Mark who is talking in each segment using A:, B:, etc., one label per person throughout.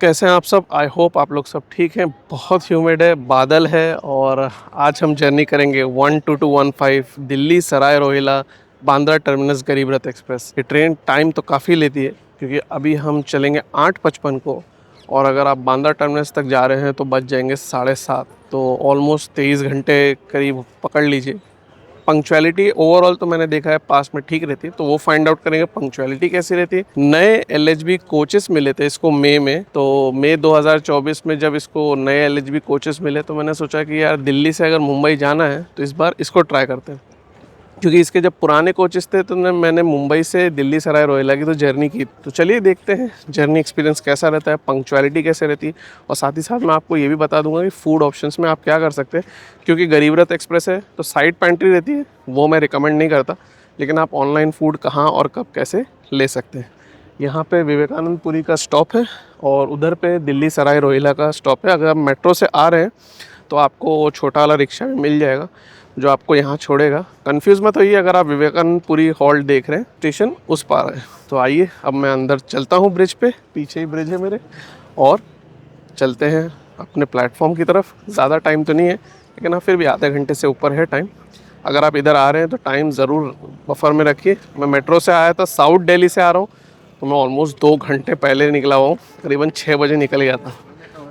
A: कैसे हैं आप सब? आई होप आप लोग सब ठीक हैं। बहुत ह्यूमिड है, बादल है और आज हम जर्नी करेंगे 12215 दिल्ली सराय रोहिला बांद्रा टर्मिनस गरीब रथ एक्सप्रेस। ये ट्रेन टाइम तो काफ़ी लेती है क्योंकि अभी हम चलेंगे 8:55 को और अगर आप बांद्रा टर्मिनस तक जा रहे हैं तो बच जाएंगे 7:30, तो ऑलमोस्ट 23 घंटे करीब पकड़ लीजिए। पंक्चुअलिटी ओवरऑल तो मैंने देखा है पास में ठीक रहती है, तो वो फाइंड आउट करेंगे पंक्चुअलिटी कैसी रहती है। नए एलएचबी कोचेस मिले थे इसको मई में, तो मई 2024 में जब इसको नए एलएचबी कोचेस मिले तो मैंने सोचा कि यार दिल्ली से अगर मुंबई जाना है तो इस बार इसको ट्राई करते हैं, क्योंकि इसके जब पुराने कोचेस थे तो मैंने मुंबई से दिल्ली सराय रोहिला की तो जर्नी की। तो चलिए देखते हैं जर्नी एक्सपीरियंस कैसा रहता है, पंक्चुअलिटी कैसे रहती है और साथ ही साथ मैं आपको ये भी बता दूंगा कि फूड ऑप्शंस में आप क्या कर सकते हैं। क्योंकि गरीब रथ एक्सप्रेस है तो साइड पेंट्री रहती है, वो मैं रिकमेंड नहीं करता, लेकिन आप ऑनलाइन फूड कहाँ और कब कैसे ले सकते हैं। यहाँ पे विवेकानंदपुरी का स्टॉप है और उधर पे दिल्ली सराय रोहिला का स्टॉप है। अगर आप मेट्रो से आ रहे हैं तो आपको छोटा वाला रिक्शा भी मिल जाएगा जो आपको यहाँ छोड़ेगा। कंफ्यूज मत होइए अगर आप विवेकानंदपुरी हॉल्ट देख रहे हैं, स्टेशन उस पार है। तो आइए अब मैं अंदर चलता हूँ ब्रिज पे, पीछे ही ब्रिज है मेरे, और चलते हैं अपने प्लेटफॉर्म की तरफ। ज़्यादा टाइम तो नहीं है लेकिन हाँ फिर भी आधे घंटे से ऊपर है टाइम। अगर आप इधर आ रहे हैं तो टाइम ज़रूर बफर में रखिए। मैं मेट्रो से आया था, साउथ दिल्ली से आ रहा हूँ, तो मैं ऑलमोस्ट 2 घंटे पहले निकला हुआ हूँ, करीबन 6 बजे निकल गया था।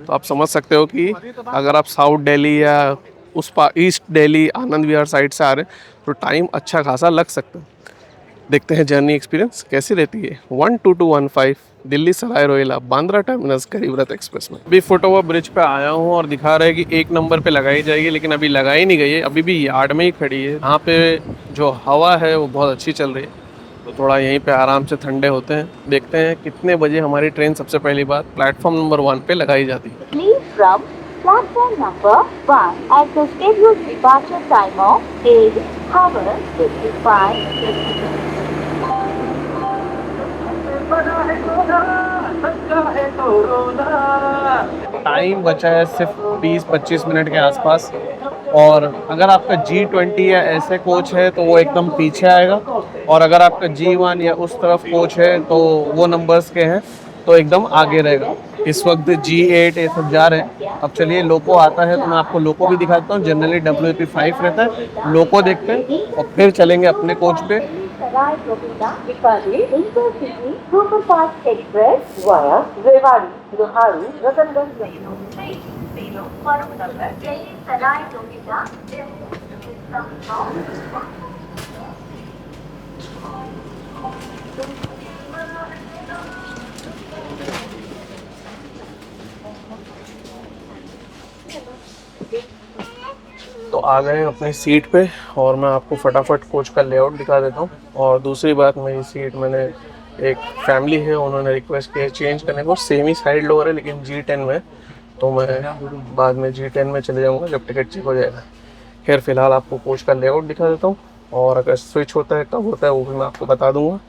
A: तो आप समझ सकते हो कि अगर आप साउथ दिल्ली या उस पार ईस्ट दिल्ली आनंद विहार साइड से आ रहे हैं तो टाइम अच्छा खासा लग सकता है। देखते हैं जर्नी एक्सपीरियंस कैसी रहती है 12215 दिल्ली सराय रोहिला बांद्रा टर्मिनस गरीब रथ एक्सप्रेस में। अभी फुट ओवर ब्रिज पे आया हूँ और दिखा रहा है कि 1 नंबर पे लगाई जाएगी, लेकिन अभी लगाई नहीं गई है, अभी भी यार्ड में ही खड़ी है। यहाँ पे जो हवा है वो बहुत अच्छी चल रही है, तो थोड़ा यहीं पे आराम से ठंडे होते हैं। देखते हैं कितने बजे हमारी ट्रेन सबसे पहली बार प्लेटफॉर्म नंबर 1 पे लगाई जाती है।
B: Platform number 1 at the scheduled departure time of 8:55.
A: Time बचा है सिर्फ 20-25 मिनट के आसपास, और अगर आपका G20 या ऐसे कोच है तो वो एकदम पीछे आएगा, और अगर आपका G1 या उस तरफ कोच है तो वो नंबर्स के हैं तो एकदम आगे रहेगा। इस वक्त G8 ये सब जा रहे हैं। अब चलिए लोको आता है तो मैं आपको लोको भी दिखाता हूँ। जनरली WP5 रहता है, लोको देखते हैं और फिर चलेंगे अपने कोच पे।
B: Sarai Rohila Bikaji Intercity Superfast Express via Rewari, Roharu, Ratanganj Metro. Train Farooq Nagar, Delhi Sarai Rohila.
A: तो आ गए अपनी सीट पे और मैं आपको फटाफट कोच का लेआउट दिखा देता हूँ। और दूसरी बात, मेरी सीट मैंने एक फैमिली है उन्होंने रिक्वेस्ट किया चेंज करने को, सेम ही साइड लोअर है लेकिन G10 में, तो मैं बाद में G10 में चले जाऊँगा जब टिकट चेक हो जाएगा। खैर फिलहाल आपको कोच का लेआउट दिखा देता हूँ, और अगर स्विच होता है कब होता है वो भी मैं आपको बता दूँगा,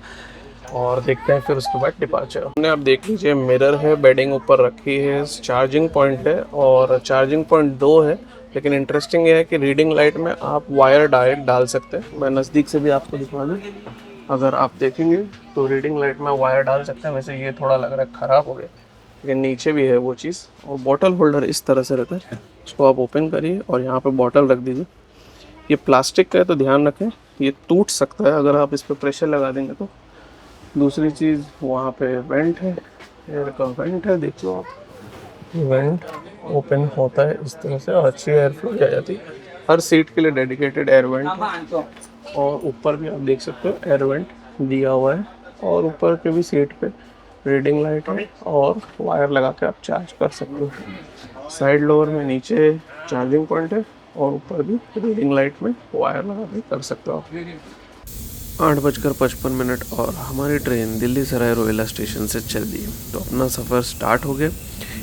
A: और देखते हैं फिर उसके बाद डिपार्चर। हमने आप देख लीजिए मिरर है, बेडिंग ऊपर रखी है, चार्जिंग पॉइंट है और चार्जिंग पॉइंट 2 है। लेकिन इंटरेस्टिंग ये है कि रीडिंग लाइट में आप वायर डायरेक्ट डाल सकते हैं। मैं नज़दीक से भी आपको दिखा दूँ, अगर आप देखेंगे तो रीडिंग लाइट में वायर डाल सकते हैं। वैसे ये थोड़ा लग रहा है ख़राब हो गया, लेकिन नीचे भी है वो चीज़। और बॉटल होल्डर इस तरह से रहता है, इसको आप ओपन करिए और यहाँ पर बॉटल रख दीजिए। ये प्लास्टिक का है तो ध्यान रखें, ये टूट सकता है अगर आप इस पर प्रेशर लगा देंगे तो। दूसरी चीज़ वहाँ पे वेंट है, एयर का वेंट है, देख लो आप, वेंट ओपन होता है इस तरह से और अच्छी एयर फ्लो आ जाती है। हर सीट के लिए डेडिकेटेड एयर वेंट है, और ऊपर भी आप देख सकते हो एयर वेंट दिया हुआ है, और ऊपर के भी सीट पे रीडिंग लाइट है और वायर लगा के आप चार्ज कर सकते हो। साइड लोअर में नीचे चार्जिंग पॉइंट है और ऊपर भी रीडिंग लाइट में वायर लगा के कर सकते हो आप। 8:55 और हमारी ट्रेन दिल्ली सराय रोहिला स्टेशन से चल दी, तो अपना सफ़र स्टार्ट हो गया।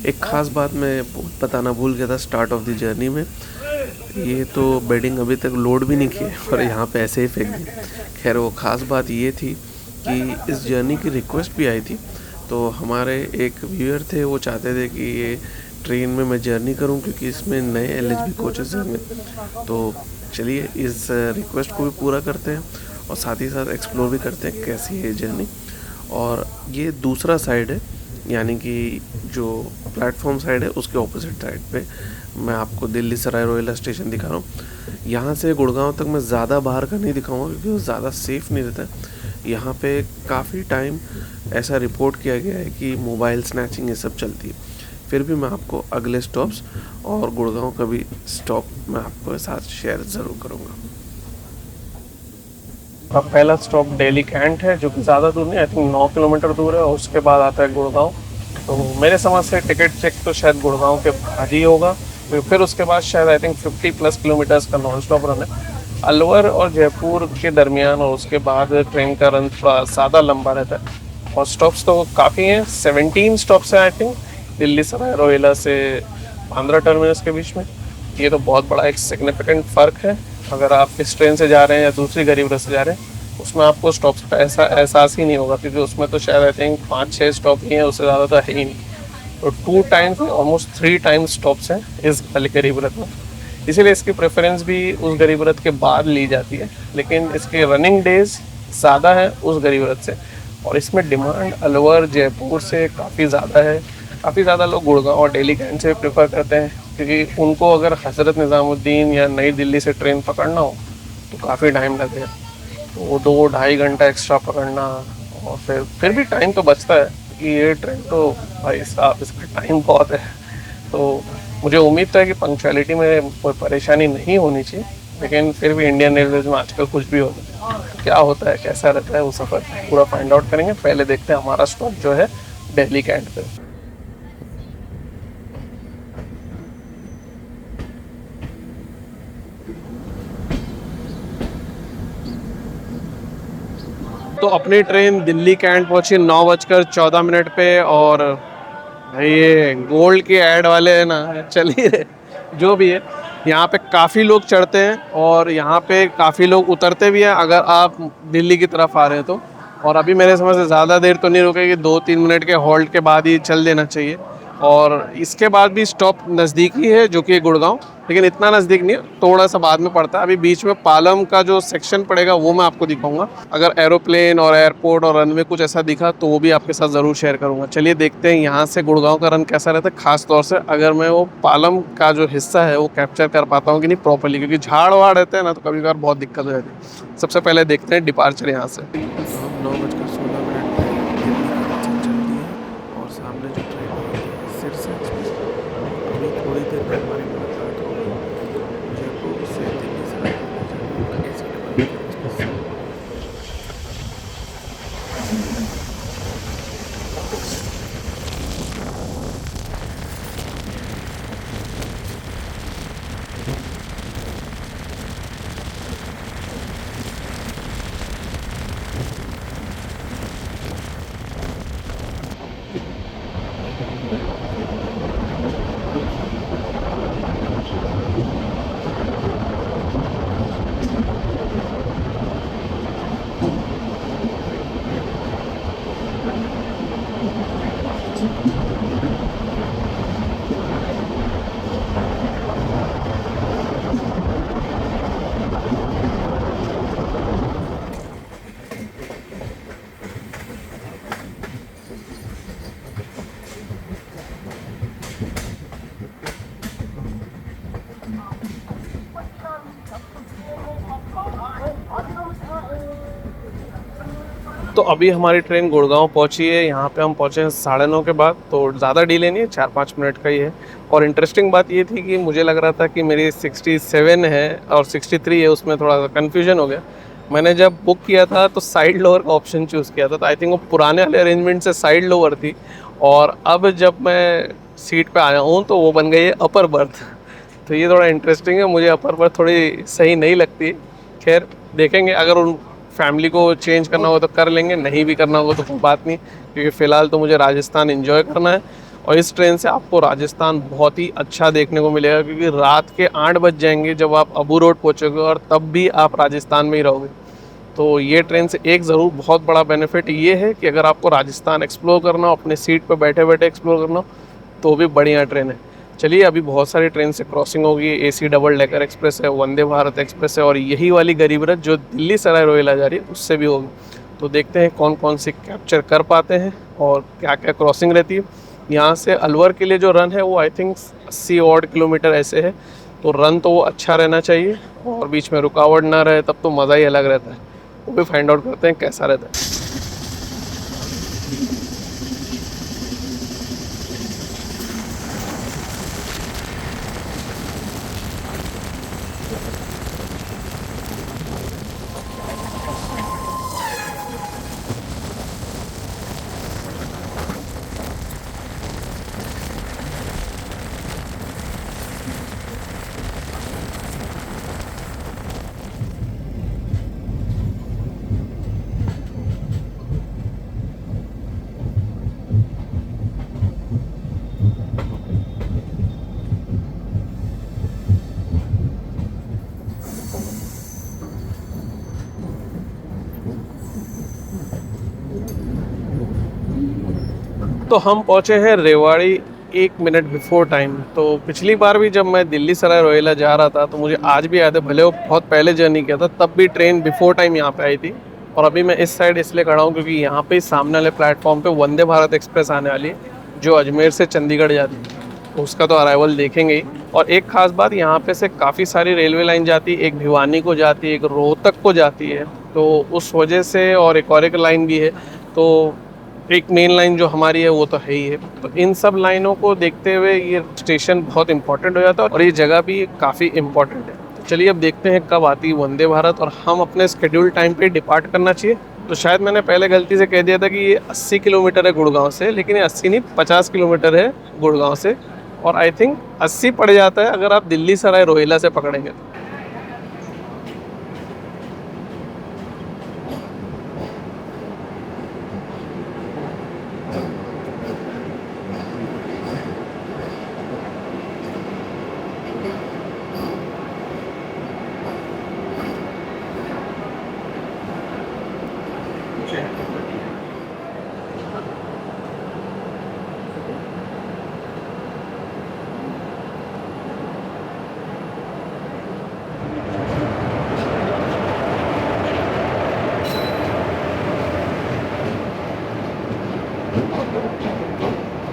A: एक ख़ास बात मैं बताना भूल गया था स्टार्ट ऑफ द जर्नी में, ये तो बेडिंग अभी तक लोड भी नहीं किए और यहाँ पे ऐसे ही फेंक दी। खैर वो ख़ास बात ये थी कि इस जर्नी की रिक्वेस्ट भी आई थी, तो हमारे एक व्यूअर थे, वो चाहते थे कि ये ट्रेन में मैं जर्नी करूं क्योंकि इसमें नए LHB कोचेस होंगे। तो चलिए इस रिक्वेस्ट को भी पूरा करते हैं और साथ ही साथ एक्सप्लोर भी करते हैं कैसी है जर्नी। और ये दूसरा साइड है यानी कि जो प्लेटफॉर्म साइड है उसके ऑपोजिट साइड पे मैं आपको दिल्ली सराय रोहिला स्टेशन दिखा रहा हूँ। यहाँ से गुड़गांव तक मैं ज़्यादा बाहर का नहीं दिखाऊंगा क्योंकि वो ज़्यादा सेफ़ नहीं रहता है। यहाँ पे काफ़ी टाइम ऐसा रिपोर्ट किया गया है कि मोबाइल स्नैचिंग ये सब चलती है। फिर भी मैं आपको अगले स्टॉप्स और गुड़गांव का भी स्टॉप मैं आपको साथ शेयर ज़रूर करूँगा। का पहला स्टॉप दिल्ली कैंट है, जो कि ज़्यादा दूर नहीं, आई थिंक 9 किलोमीटर दूर है, और उसके बाद आता है गुड़गांव। तो मेरे समझ से टिकट चेक तो शायद गुड़गांव के बाद ही होगा, फिर उसके बाद शायद आई थिंक 50+ किलोमीटर्स का नॉन स्टॉप रन है अलवर और जयपुर के दरमियान, और उसके बाद ट्रेन का रन थोड़ा ज़्यादा लंबा रहता है। और स्टॉप्स तो काफ़ी हैं, 17 स्टॉप्स हैं आई थिंक दिल्ली सराय रोहिला से बांद्रा टर्मिनस के बीच में। ये तो बहुत बड़ा एक सिग्निफिकेंट फ़र्क है। अगर आप इस ट्रेन से जा रहे हैं या दूसरी गरीब रथ से जा रहे हैं, उसमें आपको स्टॉप्स का ऐसा एहसास ही नहीं होगा, क्योंकि उसमें तो शायद आई थिंक 5-6 स्टॉप ही हैं, उससे ज़्यादा तो है ही नहीं। तो 2 टाइम्स ऑलमोस्ट 3 टाइम्स स्टॉप्स हैं इस वाली गरीब रथ में, इसीलिए इसकी प्रेफरेंस भी उस गरीब रथ के बाद ली जाती है। लेकिन इसके रनिंग डेज ज़्यादा है उस गरीब रथ से, और इसमें डिमांड अलवर जयपुर से काफ़ी ज़्यादा है। काफ़ी ज़्यादा लोग गुड़गांव और दिल्ली कैंट से प्रेफर करते हैं, क्योंकि उनको अगर हज़रत निज़ामुद्दीन या नई दिल्ली से ट्रेन पकड़ना हो तो काफ़ी टाइम लगेगा। तो वो 2-2.5 घंटा एक्स्ट्रा पकड़ना, और फिर भी टाइम तो बचता है कि ये ट्रेन तो भाई साहब इसका टाइम बहुत है। तो मुझे उम्मीद तो है कि पंक्चुअलिटी में कोई परेशानी नहीं होनी चाहिए, लेकिन फिर भी इंडियन रेलवेज में आजकल कुछ भी होता है। तो क्या होता है, कैसा रहता है, वो सफ़र पूरा फाइंड आउट करेंगे। पहले देखते हैं हमारा स्टॉप जो है दिल्ली कैंट पे। तो अपनी ट्रेन दिल्ली कैंट पहुंची 9:14 पे, और भाई ये गोल्ड के ऐड वाले है ना, चल ही रहे जो भी है। यहाँ पे काफ़ी लोग चढ़ते हैं और यहाँ पे काफ़ी लोग उतरते भी हैं अगर आप दिल्ली की तरफ आ रहे हैं तो। और अभी मेरे समझ से ज़्यादा देर तो नहीं रुकेगी, 2-3 मिनट के हॉल्ट के बाद ही चल देना चाहिए। और इसके बाद भी स्टॉप नज़दीक ही है, जो कि गुड़गांव, लेकिन इतना नज़दीक नहीं है, थोड़ा सा बाद में पड़ता है। अभी बीच में पालम का जो सेक्शन पड़ेगा वो मैं आपको दिखाऊंगा। अगर एरोप्लेन और एयरपोर्ट और रनवे कुछ ऐसा दिखा तो वो भी आपके साथ ज़रूर शेयर करूंगा। चलिए देखते हैं यहाँ से गुड़गांव का रन कैसा रहता है, खास तौर से अगर मैं वो पालम का जो हिस्सा है वो कैप्चर कर पाता हूँ कि नहीं प्रॉपरली, क्योंकि झाड़ वाड़ रहते हैं ना तो कभी कभार बहुत दिक्कत हो जाती है। सबसे पहले देखते हैं डिपार्चर यहाँ से। 9:16 और सामने जो ट्रेन है सिरसा एक्सप्रेस, अभी थोड़ी देर में हमारी मुलाकात होगी जयपुर से दिल्ली सराय एक्सप्रेस से। तो अभी हमारी ट्रेन गुड़गांव पहुंची है। यहाँ पे हम पहुंचे हैं 9:30 के बाद, तो ज़्यादा डिले नहीं है, 4-5 मिनट का ही है। और इंटरेस्टिंग बात ये थी कि मुझे लग रहा था कि मेरी 67 है और 63 है, उसमें थोड़ा सा कन्फ्यूजन हो गया। मैंने जब बुक किया था तो साइड लोअर का ऑप्शन चूज़ किया था, तो आई थिंक वो पुराने वाले अरेंजमेंट से साइड लोअर थी, और अब जब मैं सीट पे आया हूँ तो वो बन गई है अपर बर्थ। तो ये थोड़ा इंटरेस्टिंग है, मुझे अपर बर्थ थोड़ी सही नहीं लगती। खैर देखेंगे, अगर उन फैमिली को चेंज करना हो तो कर लेंगे, नहीं भी करना होगा तो कोई बात नहीं, क्योंकि फ़िलहाल तो मुझे राजस्थान एंजॉय करना है। और इस ट्रेन से आपको राजस्थान बहुत ही अच्छा देखने को मिलेगा, क्योंकि रात के 8 बज जाएंगे जब आप अबू रोड पहुँचोगे, और तब भी आप राजस्थान में ही रहोगे। तो ये ट्रेन से एक ज़रूर बहुत बड़ा बेनिफिट ये है कि अगर आपको राजस्थान एक्सप्लोर करना हो, अपने सीट पर बैठे बैठे एक्सप्लोर करना हो, तो भी बढ़िया ट्रेन है। चलिए अभी बहुत सारी ट्रेन से क्रॉसिंग होगी, AC डबल डेकर एक्सप्रेस है, वंदे भारत एक्सप्रेस है, और यही वाली गरीब रथ जो दिल्ली सराय रोहिला जा रही है उससे भी होगी। तो देखते हैं कौन कौन सी कैप्चर कर पाते हैं और क्या क्या क्रॉसिंग रहती है। यहाँ से अलवर के लिए जो रन है वो आई थिंक 80 और किलोमीटर ऐसे है, तो रन तो वो अच्छा रहना चाहिए और बीच में रुकावट ना रहे, तब तो मज़ा ही अलग रहता है। वो भी फाइंड आउट करते हैं कैसा रहता है। तो हम पहुँचे हैं रेवाड़ी 1 मिनट बिफोर टाइम। तो पिछली बार भी जब मैं दिल्ली सराय रोहिला जा रहा था तो मुझे आज भी याद है, भले वो बहुत पहले जर्नी किया था, तब भी ट्रेन बिफोर टाइम यहाँ पे आई थी। और अभी मैं इस साइड इसलिए खड़ा हूँ क्योंकि यहाँ पे सामने वाले प्लेटफॉर्म पे वंदे भारत एक्सप्रेस आने वाली है जो अजमेर से चंडीगढ़ जाती है, तो उसका तो अराइवल देखेंगे ही। और एक खास बात, यहाँ पे से काफ़ी सारी रेलवे लाइन जाती है, एक भिवानी को जाती है, एक रोहतक को जाती है, तो उस वजह से, और एक लाइन भी है, तो एक मेन लाइन जो हमारी है वो तो है ही है। तो इन सब लाइनों को देखते हुए ये स्टेशन बहुत इंपॉर्टेंट हो जाता है और ये जगह भी काफ़ी इंपॉर्टेंट है। तो चलिए अब देखते हैं कब आती है वंदे भारत और हम अपने स्केड्यूल टाइम पे डिपार्ट करना चाहिए। तो शायद मैंने पहले गलती से कह दिया था कि ये 80 किलोमीटर है गुड़गांव से, लेकिन ये 80 नहीं 50 किलोमीटर है गुड़गांव से, और आई थिंक 80 पड़ जाता है अगर आप दिल्ली सराय रोहिला से पकड़ेंगे तो।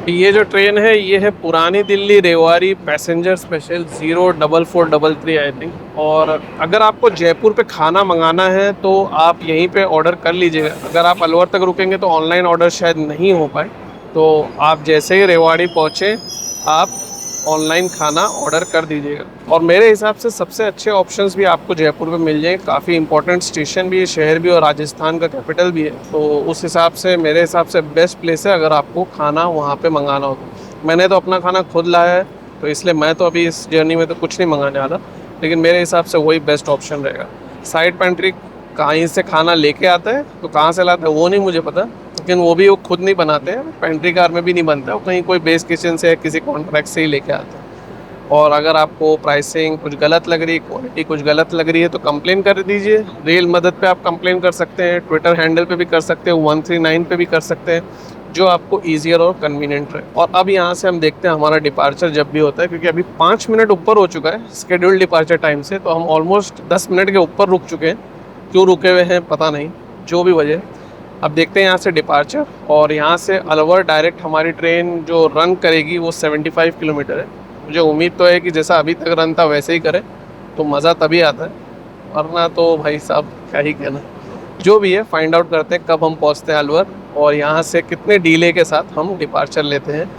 A: ये जो ट्रेन है ये है पुरानी Delhi Rewari passenger special 04433 I think. और अगर आपको जयपुर पे खाना मंगाना है तो आप यहीं पे ऑर्डर कर लीजिएगा। अगर आप अलवर तक रुकेंगे तो ऑनलाइन ऑर्डर शायद नहीं हो पाए, तो आप जैसे ही रेवाड़ी पहुँचे आप ऑनलाइन खाना ऑर्डर कर दीजिएगा। और मेरे हिसाब से सबसे अच्छे ऑप्शंस भी आपको जयपुर में मिल जाएंगे, काफ़ी इंपॉर्टेंट स्टेशन भी है, शहर भी, और राजस्थान का कैपिटल भी है, तो उस हिसाब से मेरे हिसाब से बेस्ट प्लेस है अगर आपको खाना वहाँ पे मंगाना हो। मैंने तो अपना खाना खुद लाया है, तो इसलिए मैं तो अभी इस जर्नी में तो कुछ नहीं मंगाने वाला, लेकिन मेरे हिसाब से वही बेस्ट ऑप्शन रहेगा। साइड पेंट्री कहीं से खाना लेके आता है, तो कहाँ से लाता है वो नहीं मुझे पता, लेकिन वो भी वो खुद नहीं बनाते हैं, पेंट्री कार में भी नहीं बनता, वो कहीं कोई बेस किचन से किसी कॉन्ट्रैक्ट से ही लेके आते हैं। और अगर आपको प्राइसिंग कुछ गलत लग रही है, क्वालिटी कुछ गलत लग रही है, तो कंप्लेन कर दीजिए। रेल मदद पे आप कंप्लेन कर सकते हैं, ट्विटर हैंडल पे भी कर सकते हैं, 139 पे भी कर सकते हैं, जो आपको ईजियर और कन्वीनियंट रहे। और अब यहाँ से हम देखते हैं हमारा डिपार्चर जब भी होता है, क्योंकि अभी 5 मिनट ऊपर हो चुका है स्केड्यूल्ड डिपार्चर टाइम से, तो हम ऑलमोस्ट 10 मिनट के ऊपर रुक चुके हैं। क्यों रुके हुए हैं पता नहीं, जो भी वजह। अब देखते हैं यहाँ से डिपार्चर, और यहाँ से अलवर डायरेक्ट हमारी ट्रेन जो रन करेगी वो 75 किलोमीटर है। मुझे उम्मीद तो है कि जैसा अभी तक रन था वैसे ही करे, तो मज़ा तभी आता है, वरना तो भाई साहब क्या ही कहना। जो भी है फाइंड आउट करते हैं कब हम पहुँचते हैं अलवर, और यहाँ से कितने डीले के साथ हम डिपार्चर लेते हैं।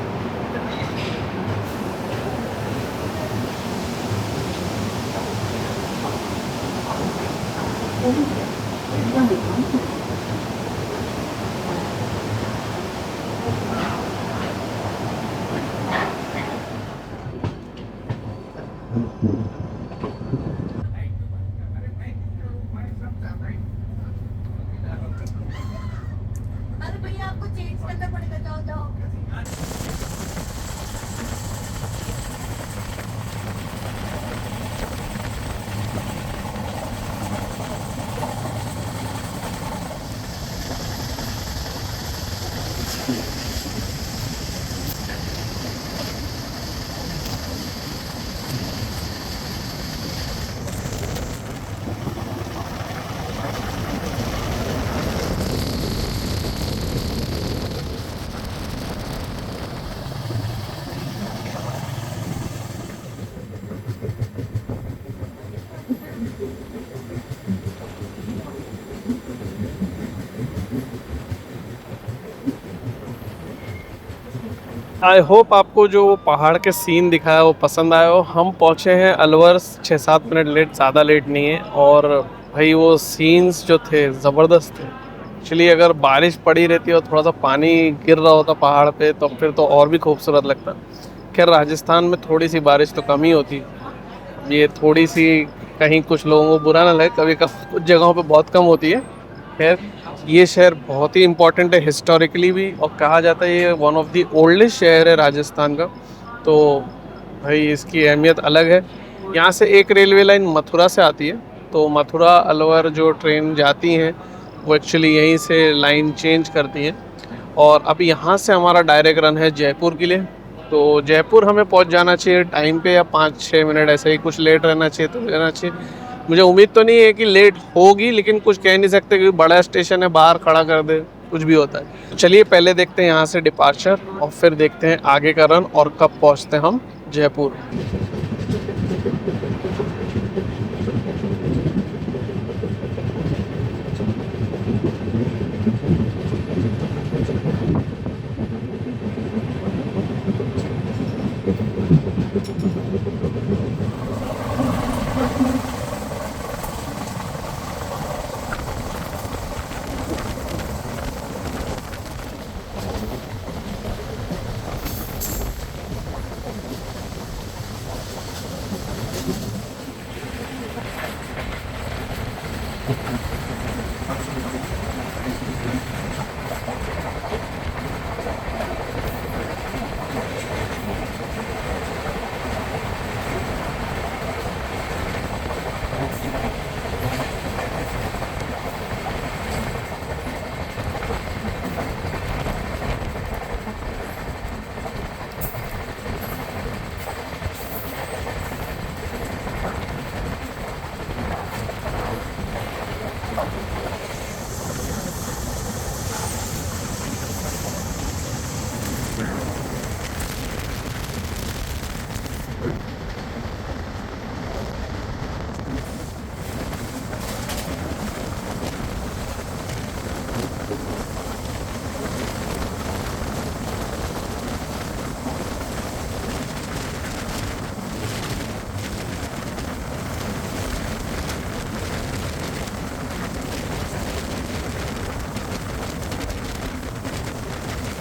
C: अरे भैया आपको चेंज करना पड़ेगा, जाओ जाओ।
A: आई होप आपको जो पहाड़ के सीन दिखाया वो पसंद आया हो। हम पहुँचे हैं अलवर 6-7 मिनट लेट, ज़्यादा लेट नहीं है। और भाई वो सीन्स जो थे ज़बरदस्त थे। एक्चुअली अगर बारिश पड़ी रहती और थोड़ा सा पानी गिर रहा होता पहाड़ पे तो फिर तो और भी खूबसूरत लगता। खैर राजस्थान में थोड़ी सी बारिश तो कम ही होती है, ये थोड़ी सी कहीं कुछ लोगों को बुरा ना लगे, कभी कभी कुछ जगहों पे बहुत कम होती है। खैर ये शहर बहुत ही इम्पोर्टेंट है हिस्टोरिकली भी, और कहा जाता है ये वन ऑफ द ओल्डेस्ट शहर है राजस्थान का। तो भाई इसकी अहमियत अलग है। यहाँ से एक रेलवे लाइन मथुरा से आती है, तो मथुरा अलवर जो ट्रेन जाती हैं वो एक्चुअली यहीं से लाइन चेंज करती हैं। और अब यहाँ से हमारा डायरेक्ट रन है जयपुर के लिए। तो जयपुर हमें पहुँच जाना चाहिए टाइम पे, या 5-6 मिनट ऐसे ही, कुछ लेट रहना चाहिए तो रहना चाहिए। मुझे उम्मीद तो नहीं है कि लेट होगी, लेकिन कुछ कह नहीं सकते क्योंकि बड़ा स्टेशन है, बाहर खड़ा कर दे, कुछ भी होता है। तो चलिए पहले देखते हैं यहाँ से डिपार्चर और फिर देखते हैं आगे का रन और कब पहुँचते हैं हम जयपुर।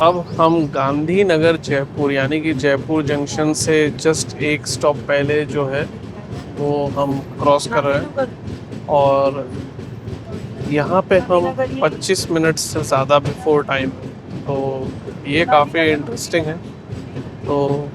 A: अब हम गांधीनगर जयपुर यानी कि जयपुर जंक्शन से जस्ट एक स्टॉप पहले जो है वो हम क्रॉस कर रहे हैं। और यहाँ पे हम 25 मिनट से ज़्यादा बिफोर टाइम, तो ये काफ़ी इंटरेस्टिंग है। तो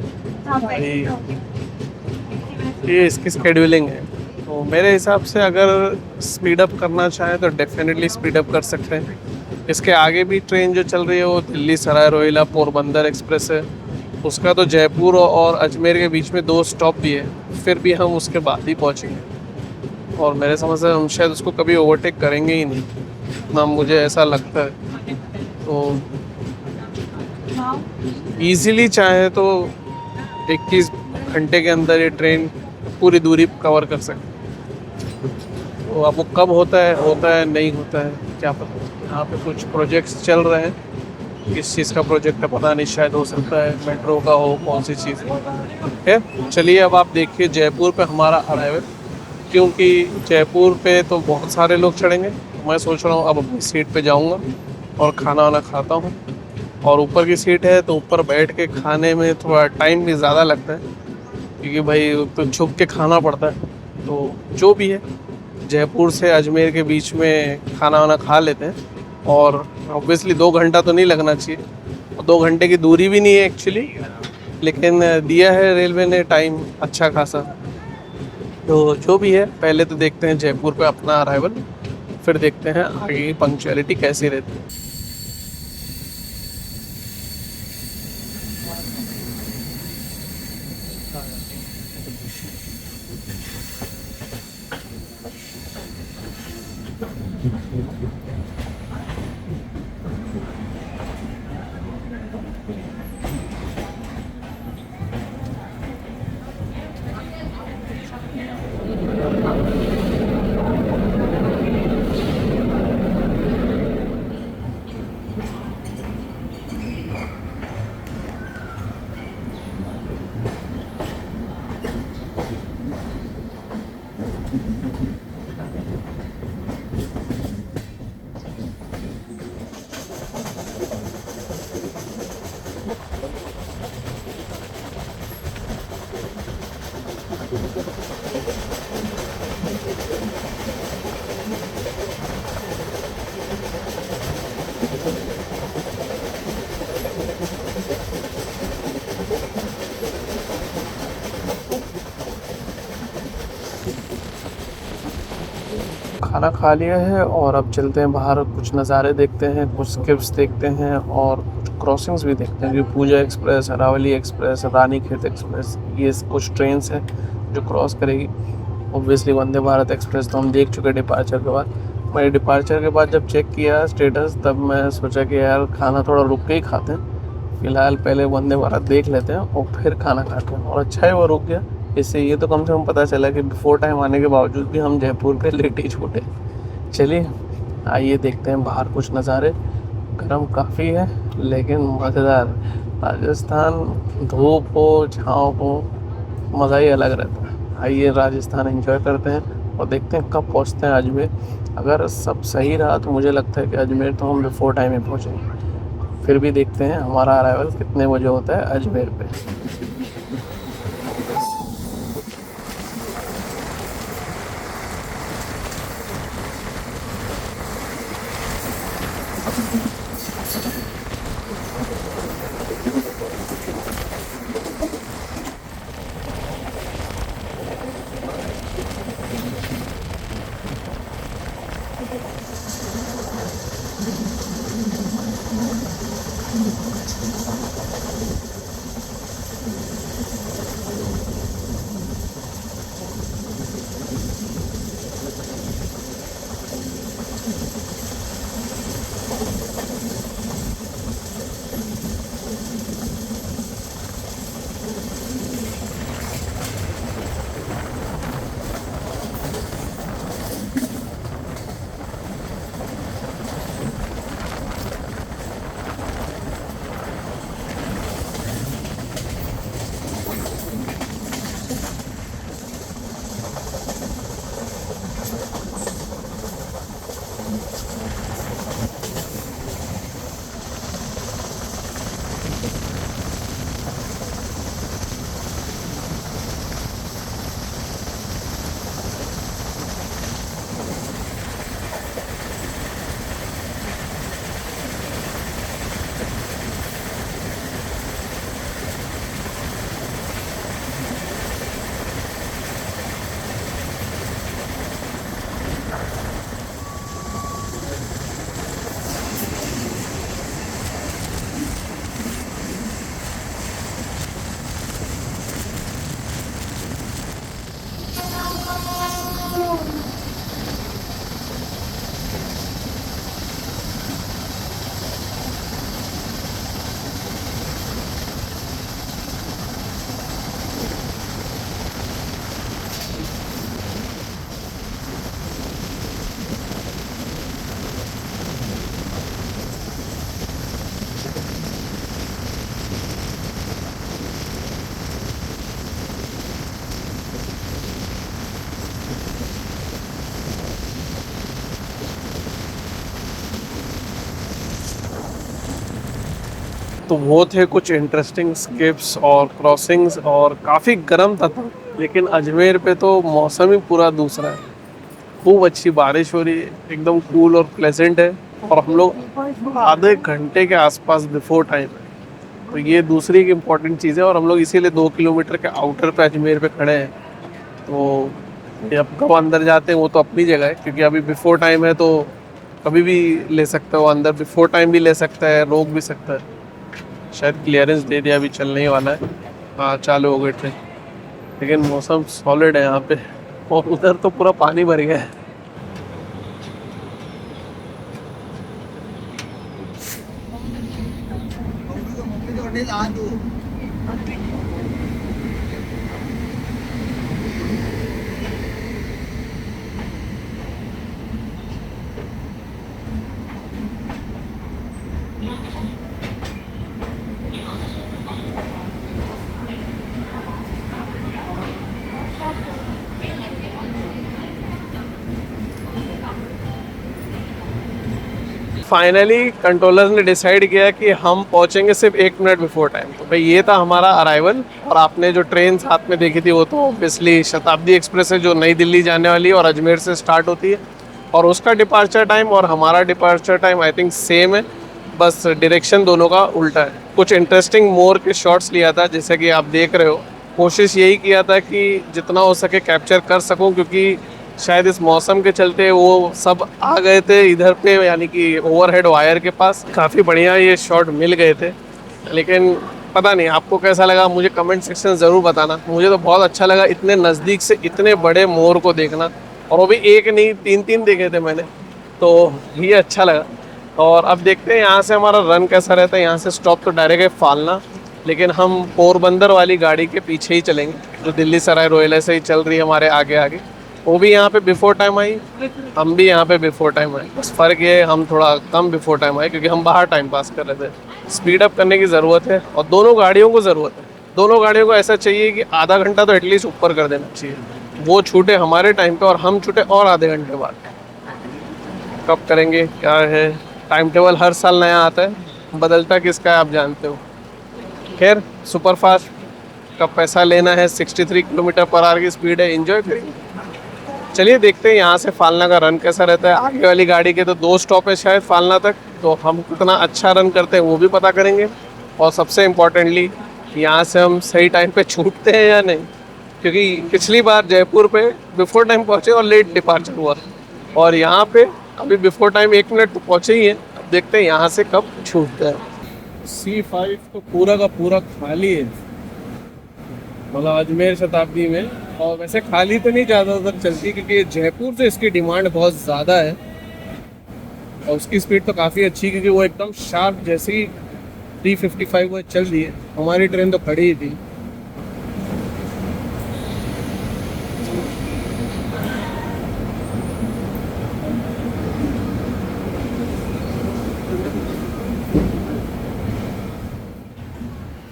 A: ये इसकी स्केड्यूलिंग है। तो मेरे हिसाब से अगर स्पीड अप करना चाहें तो डेफिनेटली स्पीड अप कर सकते हैं। इसके आगे भी ट्रेन जो चल रही है वो दिल्ली सराय रोहिला पोरबंदर एक्सप्रेस है। उसका तो जयपुर और अजमेर के बीच में 2 स्टॉप भी है, फिर भी हम उसके बाद ही पहुँचेंगे। और मेरे समझ से हम शायद उसको कभी ओवरटेक करेंगे ही नहीं, ना मुझे ऐसा लगता है। तो ईज़िली चाहे तो 21 घंटे के अंदर ये ट्रेन पूरी दूरी कवर कर सकते। तो अब वो कब होता है नहीं होता है क्या पता। यहाँ पे कुछ प्रोजेक्ट्स चल रहे हैं, किस चीज़ का प्रोजेक्ट है पता नहीं, शायद हो सकता है मेट्रो का हो, कौन सी चीज़ है। चलिए अब आप देखिए जयपुर पे हमारा अराइवल, क्योंकि जयपुर पे तो बहुत सारे लोग चढ़ेंगे। मैं सोच रहा हूँ अब अपनी सीट पे जाऊँगा और खाना वाना खाता हूँ। और ऊपर की सीट है तो ऊपर बैठ के खाने में थोड़ा टाइम भी ज़्यादा लगता है, क्योंकि भाई तो छुप के खाना पड़ता है। तो जो भी है, जयपुर से अजमेर के बीच में खाना वाना खा लेते हैं। और ऑब्वियसली 2 घंटा तो नहीं लगना चाहिए, और 2 घंटे की दूरी भी नहीं है एक्चुअली, लेकिन दिया है रेलवे ने टाइम अच्छा खासा। तो जो भी है, पहले तो देखते हैं जयपुर पे अपना अराइवल, फिर देखते हैं आगे की पंक्चुअलिटी कैसी रहती है। खाना खा लिया है और अब चलते हैं बाहर, कुछ नज़ारे देखते हैं, कुछ स्किप्स देखते हैं और कुछ क्रॉसिंग्स भी देखते हैं, क्योंकि Pooja express, Aravali express, Ranikhet express, ये कुछ ट्रेन्स हैं जो क्रॉस करेगी। ऑब्वियसली वंदे भारत एक्सप्रेस तो हम देख चुके डिपार्चर के बाद। मैंने डिपार्चर के बाद जब चेक किया स्टेटस, तब मैं सोचा कि यार खाना थोड़ा रुक के ही खाते हैं, फ़िलहाल पहले वंदे भारत देख लेते हैं और फिर खाना खाते हैं। और अच्छा है वो रुक गया, इससे ये तो कम से कम पता चला कि बिफोर टाइम आने के बावजूद भी हम जयपुर पे लेट ही छूटे। चलिए आइए देखते हैं बाहर कुछ नज़ारे। गर्म काफ़ी है लेकिन मज़ेदार। राजस्थान धूप हो छाँव हो मज़ा ही अलग रहता है। आइए राजस्थान एंजॉय करते हैं और देखते हैं कब पहुंचते हैं अजमेर। अगर सब सही रहा तो मुझे लगता है कि अजमेर तो हम बिफोर टाइम ही पहुंचेंगे। फिर भी देखते हैं हमारा अराइवल कितने बजे होता है अजमेर पे। तो वो थे कुछ इंटरेस्टिंग स्किप्स और क्रॉसिंग्स और काफ़ी गर्म था, लेकिन अजमेर पे तो मौसम ही पूरा दूसरा है। खूब अच्छी बारिश हो रही है, एकदम कूल और प्लेजेंट है और हम लोग आधे घंटे के आसपास बिफोर टाइम है। तो ये दूसरी एक इम्पॉर्टेंट चीज़ है और हम लोग इसीलिए 2 किलोमीटर के आउटर पे अजमेर पे खड़े हैं। तो अब कब अंदर जाते हैं वो तो अपनी जगह है, क्योंकि अभी बिफोर टाइम है तो कभी भी ले सकते हो अंदर, बिफोर टाइम भी ले सकता है, रोक भी सकता है। शायद क्लियरेंस दे दिया, अभी चलने ही वाला है। हाँ चालू हो गए ट्रेन, लेकिन मौसम सॉलिड है यहाँ पे और उधर तो पूरा पानी भर गया है। फाइनली कंट्रोलर्स ने डिसाइड किया कि हम पहुंचेंगे सिर्फ 1 मिनट बिफोर टाइम। तो भाई ये था हमारा अराइवल। और आपने जो ट्रेन साथ में देखी थी वो तो ऑब्वियसली शताब्दी एक्सप्रेस है, जो नई दिल्ली जाने वाली है और अजमेर से स्टार्ट होती है। और उसका डिपार्चर टाइम और हमारा departure time I think same है, बस डायरेक्शन दोनों का उल्टा है। कुछ इंटरेस्टिंग मोर के शॉट्स लिया था, जैसे कि आप देख रहे हो। कोशिश यही किया था कि जितना हो सके कैप्चर कर सकूं, क्योंकि शायद इस मौसम के चलते वो सब आ गए थे इधर पे, यानी कि ओवरहेड वायर के पास। काफ़ी बढ़िया ये शॉट मिल गए थे, लेकिन पता नहीं आपको कैसा लगा, मुझे कमेंट सेक्शन ज़रूर बताना। मुझे तो बहुत अच्छा लगा इतने नज़दीक से इतने बड़े मोर को देखना, और वो भी एक नहीं तीन तीन देखे थे मैंने, तो ये अच्छा लगा। और अब देखते हैं यहाँ से हमारा रन कैसा रहता है। यहाँ से स्टॉप तो डायरेक्ट है फालना, लेकिन हम पोरबंदर वाली गाड़ी के पीछे ही चलेंगे जो दिल्ली सराय रोहिला से ही चल रही है हमारे आगे आगे। वो भी यहाँ पे बिफोर टाइम आई, हम भी यहाँ पे बिफोर टाइम आए, बस फ़र्क ये है हम थोड़ा कम बिफोर टाइम आए क्योंकि हम बाहर टाइम पास कर रहे थे। स्पीड अप करने की ज़रूरत है और दोनों गाड़ियों को ज़रूरत है। दोनों गाड़ियों को ऐसा चाहिए कि आधा घंटा तो एटलीस्ट ऊपर कर देना चाहिए, वो छूटे हमारे टाइम पे और हम छूटे और आधे घंटे बाद। कब करेंगे क्या है, टाइम टेबल हर साल नया आता है, बदलता किसका है आप जानते हो। खैर सुपर फास्ट का पैसा लेना है, 63 किलोमीटर पर आवर की स्पीड है, एंजॉय करेंगे। चलिए देखते हैं यहाँ से फालना का रन कैसा रहता है। आगे वाली गाड़ी के तो 2 स्टॉप है शायद फालना तक, तो हम कितना अच्छा रन करते हैं वो भी पता करेंगे। और सबसे इम्पोर्टेंटली यहाँ से हम सही टाइम पे छूटते हैं या नहीं, क्योंकि पिछली बार जयपुर पे बिफोर टाइम पहुँचे और लेट डिपार्चर हुआ, और यहाँ पे अभी बिफोर टाइम 1 मिनट तो पहुँचे ही हैं। अब देखते हैं यहाँ से कब छूटते हैं। C5 तो पूरा का पूरा खाली है, मतलब अजमेर शताब्दी में। और वैसे खाली तो नहीं ज़्यादातर चलती क्योंकि जयपुर से इसकी डिमांड बहुत ज़्यादा है, और उसकी स्पीड तो काफ़ी अच्छी क्योंकि वो एकदम शार्प जैसे ही 355 वो चल रही है। हमारी ट्रेन तो खड़ी ही थी।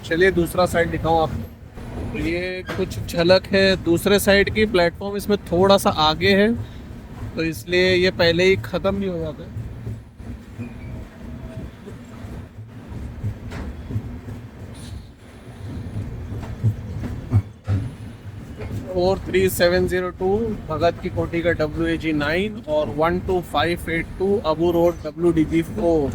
A: चलिए दूसरा साइड दिखाऊं आपको। तो ये कुछ झलक है दूसरे साइड की। प्लेटफॉर्म इसमें थोड़ा सा आगे है, तो इसलिए ये पहले ही ख़त्म भी हो जाता है। 43702 भगत की कोठी का WAG9 और 12582 अबू रोड WDG4।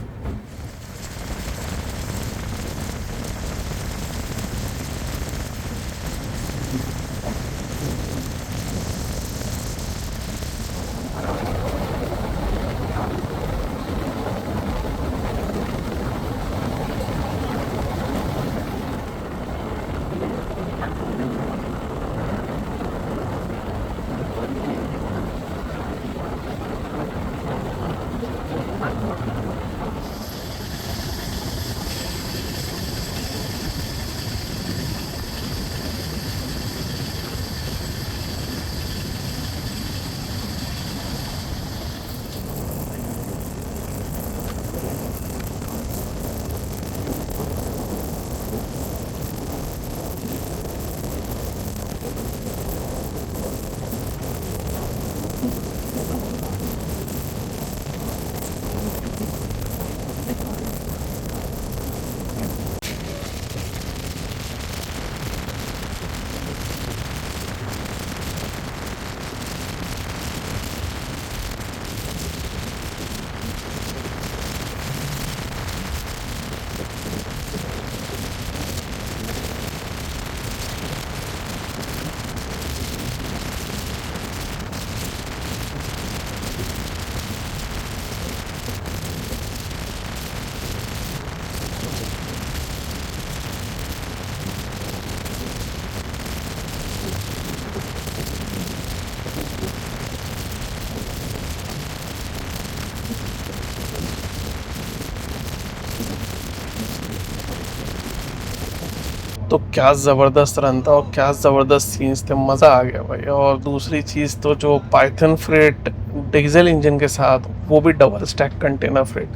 A: तो क्या ज़बरदस्त रन था और क्या ज़बरदस्त सीन्स थे, मज़ा आ गया भाई। और दूसरी चीज़ तो जो पाइथन फ्रेट डीजल इंजन के साथ, वो भी double stack container freight.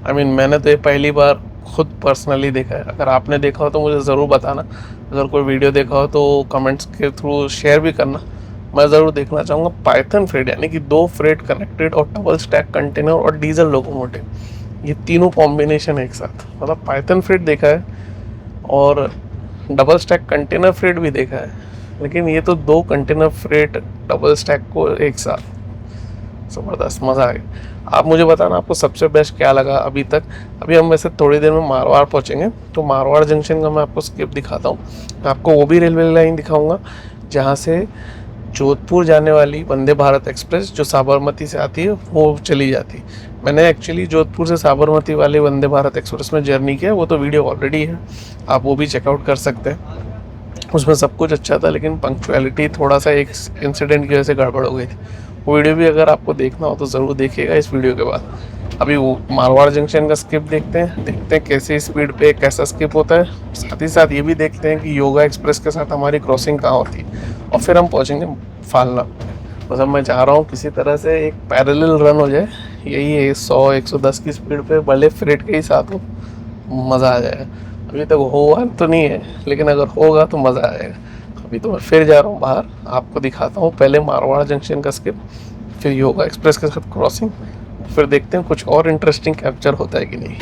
A: I mean मैंने तो ये पहली बार खुद पर्सनली देखा है। अगर आपने देखा हो तो मुझे ज़रूर बताना। अगर कोई वीडियो देखा हो तो कमेंट्स के थ्रू शेयर भी करना, मैं ज़रूर देखना चाहूँगा। पाइथन फ्रेट यानी कि 2 फ्रेट कनेक्टेड और डबल स्टैक कंटेनर और डीजल लोकोमोटिव, ये तीनों कॉम्बिनेशन एक साथ। मतलब पाइथन फ्रेट देखा है और डबल स्टैक कंटेनर फ्रेट भी देखा है, लेकिन ये तो 2 कंटेनर फ्रेट डबल स्टैक को एक साथ, ज़बरदस्त, मज़ा आ गया। आप मुझे बताना आपको सबसे बेस्ट क्या लगा अभी तक। अभी हम वैसे थोड़ी देर में मारवाड़ पहुंचेंगे, तो मारवाड़ जंक्शन का मैं आपको स्किप दिखाता हूँ। मैं आपको वो भी रेलवे लाइन दिखाऊंगा जहाँ से जोधपुर जाने वाली वंदे भारत एक्सप्रेस जो साबरमती से आती है वो चली जाती। मैंने एक्चुअली जोधपुर से साबरमती वाले वंदे भारत एक्सप्रेस में जर्नी किया, वो तो वीडियो ऑलरेडी है, आप वो भी चेकआउट कर सकते हैं। उसमें सब कुछ अच्छा था, लेकिन पंक्चुअलिटी थोड़ा सा एक इंसिडेंट की वजह से गड़बड़ हो गई थी। वो वीडियो भी अगर आपको देखना हो तो ज़रूर देखिएगा इस वीडियो के बाद। अभी वो मारवाड़ जंक्शन का स्किप देखते हैं कैसे स्पीड पे कैसा स्किप होता है। साथ ही साथ ये भी देखते हैं कि योगा एक्सप्रेस के साथ हमारी क्रॉसिंग कहाँ होती है, और फिर हम पहुँचेंगे फालना। बस अब मैं चाह रहा हूँ किसी तरह से एक पैरेलल रन हो जाए, यही है 100-110 की स्पीड पे, भले फ्रेट के ही साथ हो, मज़ा आ जाएगा। अभी तक हुआ तो नहीं है, लेकिन अगर होगा तो मज़ा आएगा। अभी तो मैं फिर जा रहा हूँ बाहर, आपको दिखाता हूँ पहले मारवाड़ जंक्शन का स्किप, फिर योगा एक्सप्रेस के साथ क्रॉसिंग, फिर देखते हैं कुछ और इंटरेस्टिंग कैप्चर होता है कि नहीं।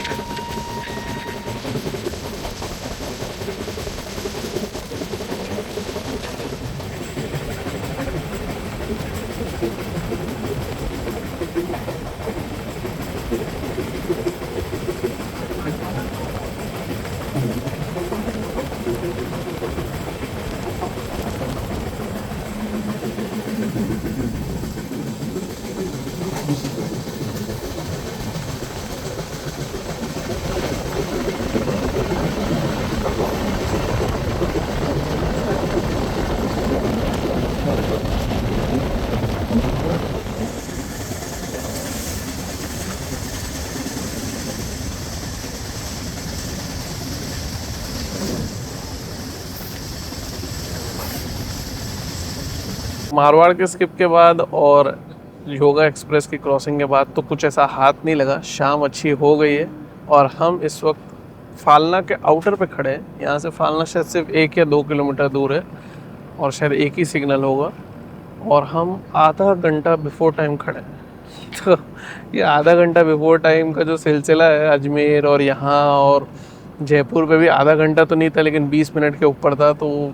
A: मारवाड़ के स्किप के बाद और योगा एक्सप्रेस की क्रॉसिंग के बाद तो कुछ ऐसा हाथ नहीं लगा। शाम अच्छी हो गई है और हम इस वक्त फालना के आउटर पे खड़े हैं। यहाँ से फालना शायद सिर्फ 1 या 2 किलोमीटर दूर है और शायद एक ही सिग्नल होगा, और हम आधा घंटा बिफोर टाइम खड़े हैं। तो ये आधा घंटा बिफोर टाइम का जो सिलसिला है अजमेर और यहाँ और जयपुर पे भी आधा घंटा तो नहीं था, लेकिन 20 मिनट के ऊपर था, तो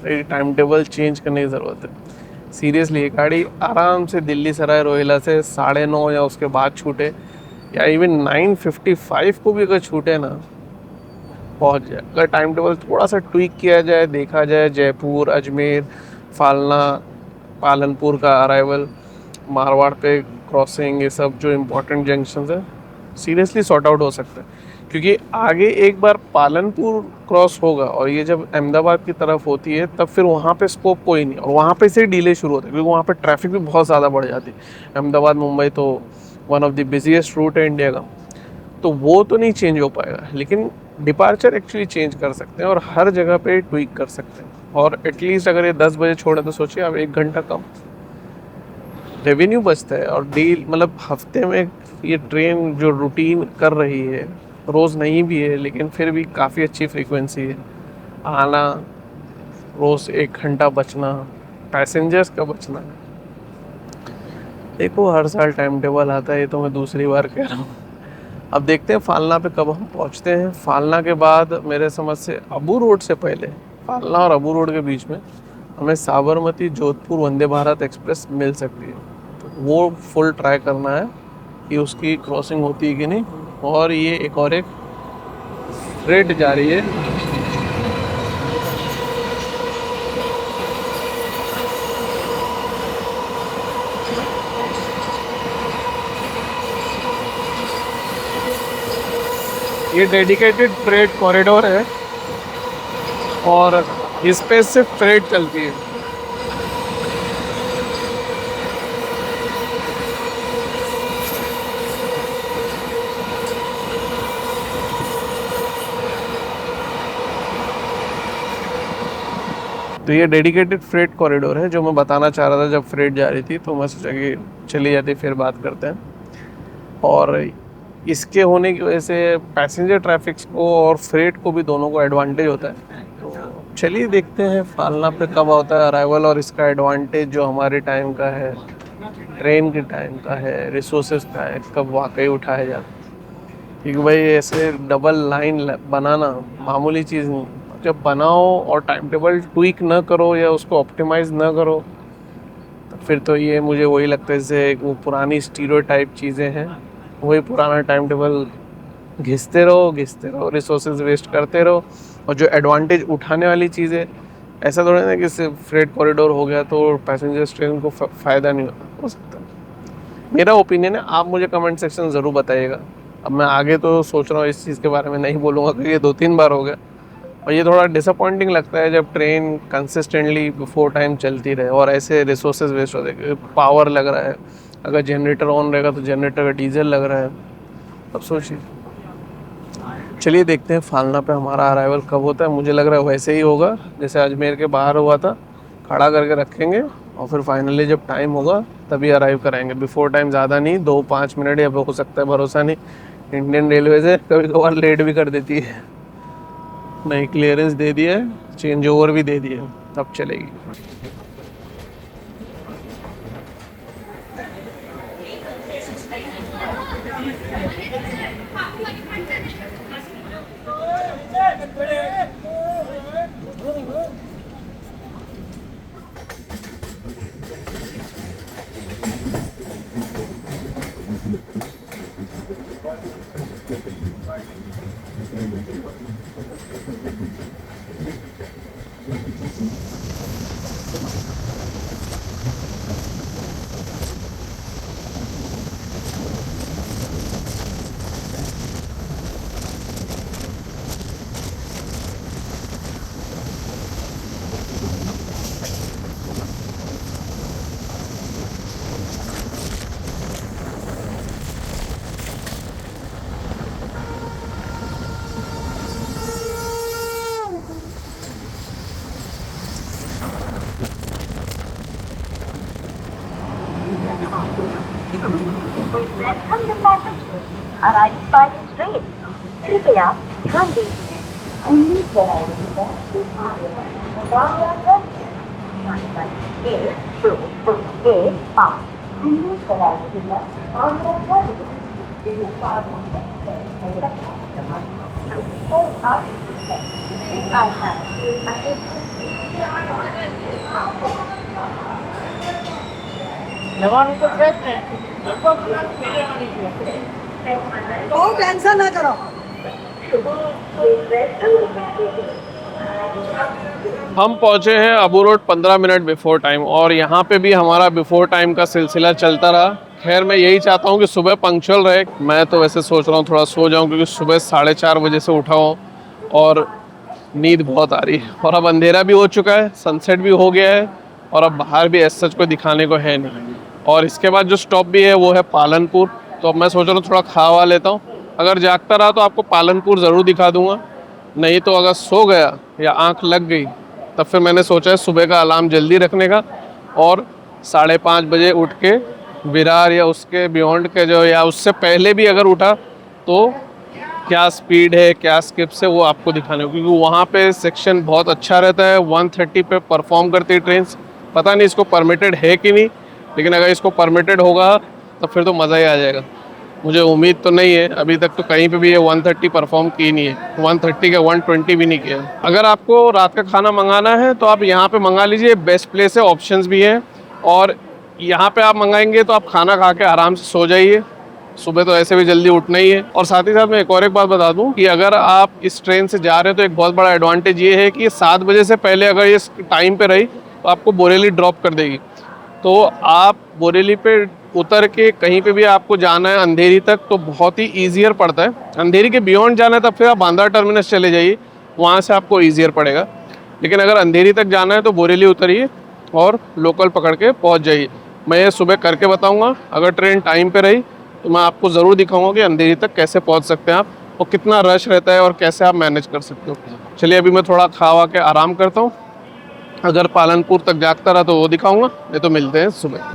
A: टाइम टेबल चेंज करने की ज़रूरत है। सीरियसली ये गाड़ी आराम से दिल्ली सराय रोहिला से 9:30 या उसके बाद छूटे, या इवन 9:55 को भी अगर छूटे ना, पहुंच जाए। अगर टाइम टेबल थोड़ा सा ट्वीक किया जाए, देखा जाए जयपुर, अजमेर, फालना, पालनपुर का अराइवल, मारवाड़ पे क्रॉसिंग, ये सब जो इम्पोर्टेंट जंक्शन है सीरियसली सॉर्ट आउट हो सकता है। क्योंकि आगे एक बार पालनपुर क्रॉस होगा और ये जब अहमदाबाद की तरफ होती है तब फिर वहाँ पे स्कोप कोई नहीं, और वहाँ पे से डिले शुरू होता है, क्योंकि वहाँ पे ट्रैफिक भी बहुत ज़्यादा बढ़ जाती है। अहमदाबाद मुंबई तो one of the busiest route है इंडिया का, तो वो तो नहीं चेंज हो पाएगा, लेकिन डिपार्चर एक्चुअली चेंज कर सकते हैं और हर जगह पे ट्वीक कर सकते हैं। और एटलीस्ट अगर ये 10 बजे छोड़े तो सोचिए आप 1 घंटा कम रेवेन्यू बचता है। और डील मतलब हफ्ते में ये ट्रेन जो रूटीन कर रही है, रोज़ नहीं भी है लेकिन फिर भी काफ़ी अच्छी फ्रीक्वेंसी है। आना, रोज़ 1 घंटा बचना, पैसेंजर्स का बचना। देखो हर साल टाइम टेबल आता है, ये तो मैं दूसरी बार कह रहा हूँ। अब देखते हैं फालना पे कब हम पहुँचते हैं। फालना के बाद मेरे समझ से अबू रोड से पहले, फालना और अबू रोड के बीच में हमें साबरमती जोधपुर वंदे भारत एक्सप्रेस मिल सकती है, तो वो फुल ट्राई करना है कि उसकी क्रॉसिंग होती है कि नहीं। और ये एक फ्रेट जा रही है, ये डेडिकेटेड फ्रेट कॉरिडोर है और इस पे सिर्फ फ्रेट चलती है। तो ये डेडिकेटेड फ्रेट कॉरिडोर है जो मैं बताना चाह रहा था। जब फ्रेट जा रही थी तो मैं सोचा कि चली जाती, फिर बात करते हैं। और इसके होने की वजह से पैसेंजर ट्रैफिक को और फ्रेट को भी दोनों को एडवांटेज होता है। तो चलिए देखते हैं फालना पे कब होता है अराइवल, और इसका एडवांटेज जो हमारे टाइम का है, ट्रेन के टाइम का है, रिसोर्सेज का है, कब वाकई उठाया जाता है। क्योंकि भाई ऐसे डबल लाइन बनाना मामूली चीज़ नहीं। जब बनाओ और टाइम टेबल ट्वीक ना करो या उसको ऑप्टिमाइज़ ना करो तो फिर तो ये मुझे वही लगता है जैसे वो पुरानी स्टीरियोटाइप चीज़ें हैं, वही पुराना टाइम टेबल घिसते रहो, रिसोर्सेज वेस्ट करते रहो, और जो एडवांटेज उठाने वाली चीज़ें ऐसा थोड़ा ना कि सिर्फ फ्रेट कॉरिडोर हो गया तो पैसेंजर्स ट्रेन को फ़ायदा नहीं हो सकता। मेरा ओपिनियन है, आप मुझे कमेंट सेक्शन ज़रूर बताइएगा। अब मैं आगे तो सोच रहा हूँ इस चीज़ के बारे में नहीं बोलूँगा क्योंकि ये 2-3 बार हो गया और ये थोड़ा डिसअपॉइंटिंग लगता है जब ट्रेन कंसिस्टेंटली बिफोर टाइम चलती रहे और ऐसे रिसोर्सेज वेस्ट होते हैं। पावर लग रहा है, अगर जनरेटर ऑन रहेगा तो जनरेटर का डीजल लग रहा है। अब सोचिए। चलिए देखते हैं फालना पे हमारा अराइवल कब होता है। मुझे लग रहा है वैसे ही होगा जैसे अजमेर के बाहर हुआ था, खड़ा करके रखेंगे और फिर फाइनली जब टाइम होगा तभी अराइव कराएंगे। बिफोर टाइम ज़्यादा नहीं, 2-5 मिनट या हो सकता है, भरोसा नहीं। इंडियन रेलवे से कभी कभार लेट भी कर देती है। नई क्लियरेंस दे दिया है, चेंज ओवर भी दे दिया है, अब चलेगी।
B: Welcome the passengers arrived by this train. कृपया ध्यान दीजिए, उम्मीद कराइएगा कि उम्मीद कराइएगा
C: तो टेंशन ना करो।
A: हम पहुंचे हैं Abu road 15 minute before time और यहाँ पे भी हमारा बिफोर टाइम का सिलसिला चलता रहा। खैर मैं यही चाहता हूँ कि सुबह पंक्चुअल रहे। मैं तो वैसे सोच रहा हूँ थोड़ा सो जाऊँ क्योंकि सुबह 4:30 बजे से उठा हूँ और नींद बहुत आ रही है और अब अंधेरा भी हो चुका है, सनसेट भी हो गया है और अब बाहर भी ऐसा कोई दिखाने को है नहीं। और इसके बाद जो स्टॉप भी है वो है पालनपुर, तो अब मैं सोच रहा हूँ थोड़ा खा लेता हूँ। अगर जागता रहा तो आपको पालनपुर ज़रूर दिखा दूँगा, नहीं तो अगर सो गया या आँख लग गई तब फिर मैंने सोचा है सुबह का अलार्म जल्दी रखने का और 5:30 बजे उठ के विरार या उसके बियॉन्ड के जो या उससे पहले भी अगर उठा तो क्या स्पीड है क्या स्किप्स है वो आपको दिखाने को, क्योंकि वहाँ पे सेक्शन बहुत अच्छा रहता है। 130 पे परफॉर्म करती है ट्रेन। पता नहीं इसको परमिटेड है कि नहीं, लेकिन अगर इसको परमिटेड होगा तो फिर तो मज़ा ही आ जाएगा। मुझे उम्मीद तो नहीं है, अभी तक तो कहीं पे भी ये 130 परफॉर्म की नहीं है, 130 का 120 भी नहीं किया। अगर आपको रात का खाना मंगाना है तो आप यहाँ पे मंगा लीजिए, बेस्ट प्लेस है, ऑप्शंस भी हैं और यहाँ पे आप मंगाएंगे तो आप खाना खा के आराम से सो जाइए। सुबह तो ऐसे भी जल्दी उठना ही है। और साथ ही साथ मैं एक बात बता दूं कि अगर आप इस ट्रेन से जा रहे हो तो एक बहुत बड़ा एडवांटेज ये है कि ये 7 बजे से पहले अगर ये टाइम पे रही तो आपको बोरेली ड्रॉप कर देगी। तो आप बोरेली पे उतर के कहीं पे भी आपको जाना है अंधेरी तक तो बहुत ही ईजियर पड़ता है। अंधेरी के बियॉन्ड जाना है तब फिर आप बांद्रा टर्मिनस चले जाइए, वहाँ से आपको ईजियर पड़ेगा। लेकिन अगर अंधेरी तक जाना है तो बोरेली उतरिए और लोकल पकड़ के पहुँच जाइए। मैं ये सुबह करके बताऊँगा। अगर ट्रेन टाइम पे रही तो मैं आपको ज़रूर दिखाऊंगा कि अंधेरी तक कैसे पहुंच सकते हैं आप और कितना रश रहता है और कैसे आप मैनेज कर सकते हो। चलिए अभी मैं थोड़ा खा के आराम करता हूँ। अगर पालनपुर तक जागता रहा तो वो दिखाऊंगा, नहीं तो मिलते हैं सुबह।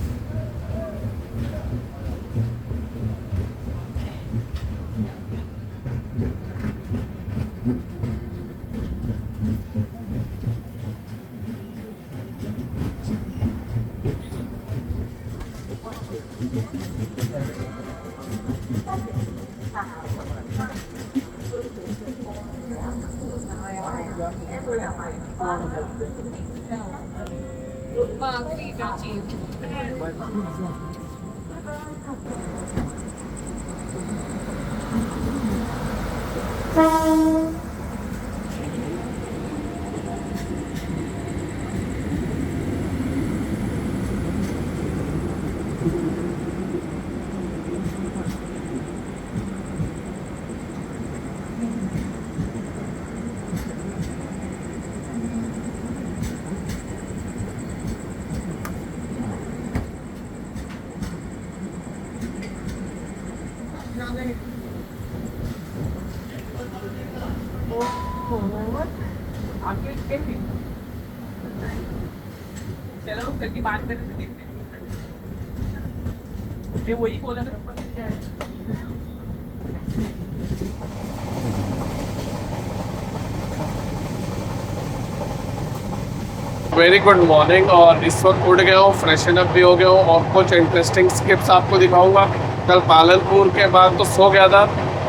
A: Very good morning. और इस वक्त उठ गया हूँ, फ्रेशन अप भी हो गया हूँ और कुछ इंटरेस्टिंग स्किप्स आपको दिखाऊंगा। कल पालनपुर के बाद तो सो गया था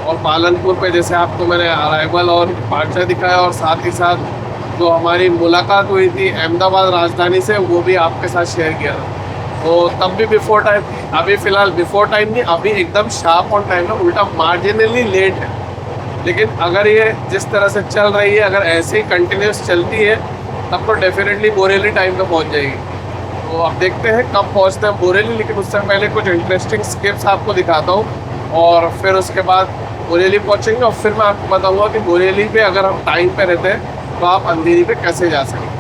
A: और पालनपुर पे जैसे आपको मैंने अराइवल और डिपार्चर दिखाया और साथ ही साथ जो हमारी मुलाकात हुई थी अहमदाबाद राजधानी से वो भी आपके साथ शेयर किया था। तो तब भी बिफोर टाइम थी, अभी फ़िलहाल बिफोर टाइम नहीं, अभी एकदम शार्प ऑन टाइम है, उल्टा मार्जिनली लेट है। लेकिन अगर ये जिस तरह से चल रही है, अगर ऐसे ही कंटिन्यूस चलती है तब तो डेफिनेटली बोरेली टाइम पे पहुंच जाएगी। तो अब देखते हैं कब पहुंचते हैं बोरेली, लेकिन उससे पहले कुछ इंटरेस्टिंग स्किप्स आपको दिखाता हूँ और फिर उसके बाद बोरेली पहुंचेंगे और फिर मैं आपको बताऊंगा कि बोरेली पे अगर हम टाइम पे रहते हैं तो आप अंधेरी पे कैसे जा सकें।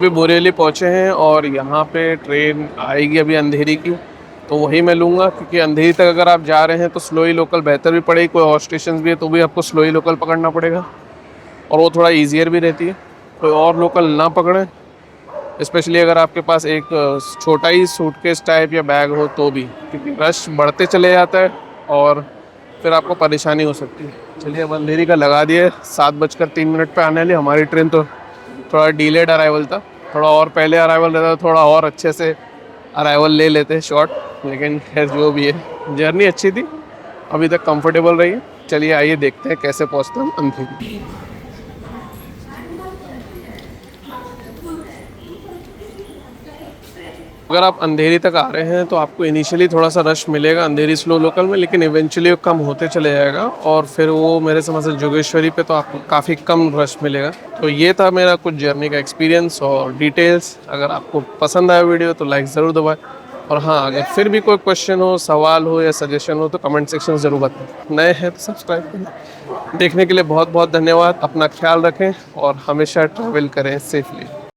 A: अभी बोरेवली पहुँचे हैं और यहाँ पे ट्रेन आएगी अभी अंधेरी की, तो वही मैं लूँगा, क्योंकि अंधेरी तक अगर आप जा रहे हैं तो स्लो ही लोकल बेहतर भी पड़ेगी। कोई और स्टेशन भी है तो भी आपको स्लो ही लोकल पकड़ना पड़ेगा और वो थोड़ा ईजियर भी रहती है। कोई और लोकल ना पकड़ें, स्पेशली अगर आपके पास एक छोटा ही सूटकेस टाइप या बैग हो तो भी, क्योंकि रश बढ़ते चले जाता है और फिर आपको परेशानी हो सकती है। चलिए अब अंधेरी का लगा दिए, 7:03 पे आने वाली हमारी ट्रेन, तो थोड़ा डिलेड अराइवल था। थोड़ा और पहले अराइवल रहता तो थोड़ा और अच्छे से अराइवल ले लेते शॉर्ट, लेकिन खैर जो भी है, जर्नी अच्छी थी, अभी तक कंफर्टेबल रही है। चलिए आइए देखते हैं कैसे पहुँचते हैं हम अंधेरी। अगर आप अंधेरी तक आ रहे हैं तो आपको इनिशियली थोड़ा सा रश मिलेगा अंधेरी स्लो लोकल में, लेकिन इवेंचुअली कम होते चले जाएगा और फिर वो मेरे समझ से जोगेश्वरी पे तो आपको काफ़ी कम रश मिलेगा। तो ये था मेरा कुछ जर्नी का एक्सपीरियंस और डिटेल्स। अगर आपको पसंद आया वीडियो तो लाइक ज़रूर दबाएं, और हाँ, अगर फिर भी कोई क्वेश्चन हो, सवाल हो या सजेशन हो तो कमेंट सेक्शन ज़रूर बताएं। नए हैं तो सब्सक्राइब करें। देखने के लिए बहुत बहुत धन्यवाद। अपना ख्याल रखें और हमेशा ट्रैवल करें सेफली।